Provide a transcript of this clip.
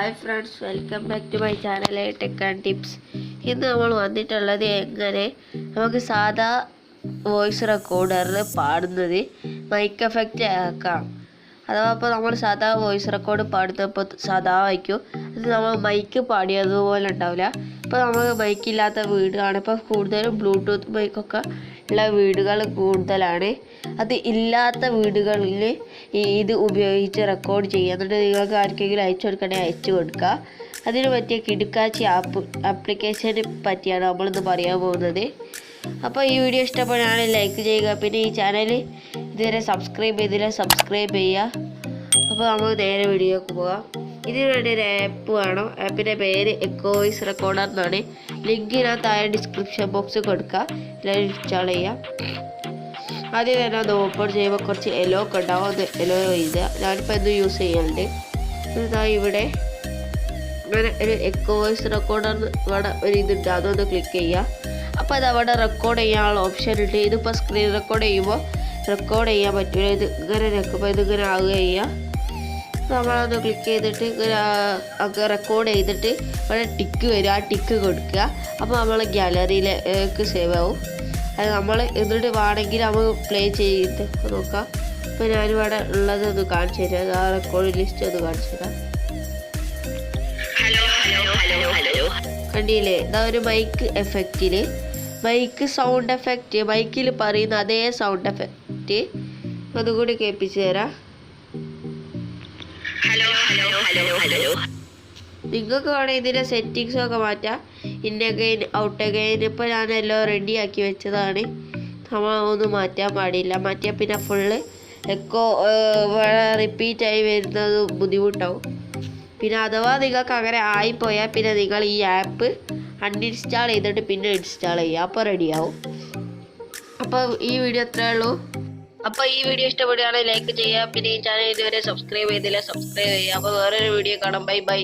Hi friends, welcome back to my channel tech and tips. ഇന്ന് നമ്മൾ വന്നിട്ടുള്ളത് എങ്ങനെ നമുക്ക് സാധാ വോയിസ് റെക്കോർഡറിൽ പാടുന്നത് മൈക്ക് എഫക്റ്റ് ആക്കാം. അഥവാ ഇപ്പോൾ നമ്മൾ സാധാ വോയിസ് റെക്കോർഡ് പാടുന്നപ്പോൾ സാധാ വയ്ക്കും, അത് നമ്മൾ മൈക്ക് പാടിയതുപോലെ ഉണ്ടാവില്ല. ഇപ്പോൾ നമ്മൾ മൈക്കില്ലാത്ത വീടാണ്, ഇപ്പോൾ കൂടുതലും ബ്ലൂടൂത്ത് മൈക്കൊക്കെ ഉള്ള വീടുകൾ കൂടുതലാണ്. അത് ഇല്ലാത്ത വീടുകളിൽ ഇത് ഉപയോഗിച്ച് റെക്കോർഡ് ചെയ്യുക. എന്നിട്ട് നിങ്ങൾക്ക് ആർക്കെങ്കിലും അയച്ചു കൊടുക്കണമെങ്കിൽ അയച്ചു കൊടുക്കുക. അതിന് പറ്റിയ കിടുക്കാച്ചി ആപ്ലിക്കേഷനെ പറ്റിയാണ് നമ്മളിന്ന് പറയാൻ പോകുന്നത്. അപ്പോൾ ഈ വീഡിയോ ഇഷ്ടപ്പെടുകയാണെങ്കിൽ ലൈക്ക് ചെയ്യുക. പിന്നെ ഈ ചാനൽ ഇതുവരെ സബ്സ്ക്രൈബ് ചെയ്തില്ല, സബ്സ്ക്രൈബ് ചെയ്യുക. അപ്പോൾ നമുക്ക് നേരെ വീഡിയോക്ക് പോകാം. ഇതിന് വേണ്ടി ഒരു ആപ്പ് വേണം. ആപ്പിൻ്റെ പേര് എക്കോ വോയിസ് റെക്കോർഡർ എന്നാണ്. ലിങ്ക് ഞാൻ താഴെ ഡിസ്ക്രിപ്ഷൻ ബോക്സ് കൊടുക്കുക, എല്ലാവരും ഇൻസ്റ്റാൾ ചെയ്യാം. ആദ്യം തന്നെ അത് ഓപ്പൺ ചെയ്യുമ്പോൾ കുറച്ച് എല്ലോ ഒക്കെ ഉണ്ടാവും, അത് എല്ലോ എഴുതുക. ഞാനിപ്പോൾ എന്ത് യൂസ് ചെയ്യലുണ്ട്. ഇവിടെ അങ്ങനെ ഒരു എക്കോ വോയിസ് റെക്കോർഡർ ഇവിടെ ഒരു ഇതുണ്ട്, അതൊന്ന് ക്ലിക്ക് ചെയ്യുക. അപ്പോൾ അത് അവിടെ റെക്കോർഡ് ചെയ്യാനുള്ള ഓപ്ഷൻ ഉണ്ട്. ഇതിപ്പോൾ സ്ക്രീൻ റെക്കോർഡ് ചെയ്യുമ്പോൾ റെക്കോർഡ് ചെയ്യാൻ പറ്റില്ല. ഇത് ഇങ്ങനെ നിൽക്കുമ്പോൾ ഇതിങ്ങനെ ആവുക ചെയ്യുക. നമ്മളൊന്ന് ക്ലിക്ക് ചെയ്തിട്ട് ഇങ്ങനെ റെക്കോർഡ് ചെയ്തിട്ട് ഇവിടെ ടിക്ക് വരും, ആ ടിക്ക് കൊടുക്കുക. അപ്പോൾ നമ്മൾ ഗാലറിയിലേക്ക് സേവ് ആവും. അത് നമ്മൾ എന്നിട്ട് വേണമെങ്കിൽ നമുക്ക് പ്ലേ ചെയ്ത് നോക്കാം. അപ്പോൾ ഞാനിവിടെ ഉള്ളതൊന്ന് കാണിച്ചു തരാം. ആ റെക്കോർഡ് ലിസ്റ്റ് ഒന്ന് കാണിച്ചു തരാം. കണ്ടില്ലേ, ഇതാ ഒരു മൈക്ക് എഫക്റ്റിൽ മൈക്ക് സൗണ്ട് എഫക്റ്റ്, മൈക്കിൽ പറയുന്ന അതേ സൗണ്ട് എഫക്റ്റ് അതുകൂടി കേൾപ്പിച്ചു തരാം. നിങ്ങൾക്ക് വേണമെങ്കിൽ ഇതിൻ്റെ സെറ്റിങ്സൊക്കെ മാറ്റാം. ഇന്നഗൈൻ ഔട്ട് അഗൈൻ. ഇപ്പോൾ ഞാനെല്ലാം റെഡിയാക്കി വെച്ചതാണ്, നമ്മൾ ഒന്നും മാറ്റാൻ പാടില്ല. മാറ്റിയാൽ പിന്നെ ഫുള്ള് എക്കോ റിപ്പീറ്റായി വരുന്നത് ബുദ്ധിമുട്ടാവും. പിന്നെ അഥവാ നിങ്ങൾക്ക് അങ്ങനെ ആയിപ്പോയാൽ പിന്നെ നിങ്ങൾ ഈ ആപ്പ് അൺഇൻസ്റ്റാൾ ചെയ്തിട്ട് പിന്നെ ഇൻസ്റ്റാൾ ചെയ്യുക, അപ്പോൾ റെഡിയാവും. അപ്പോൾ ഈ വീഡിയോ അത്രേ ഉള്ളൂ. അപ്പോൾ ഈ വീഡിയോ ഇഷ്ടപ്പെടുകയാണെങ്കിൽ ലൈക്ക് ചെയ്യുക. പിന്നെ ഈ ചാനൽ ഇതുവരെ സബ്സ്ക്രൈബ് ചെയ്തില്ല, സബ്സ്ക്രൈബ് ചെയ്യുക. അപ്പോൾ വേറൊരു വീഡിയോ കാണാം. Bye bye.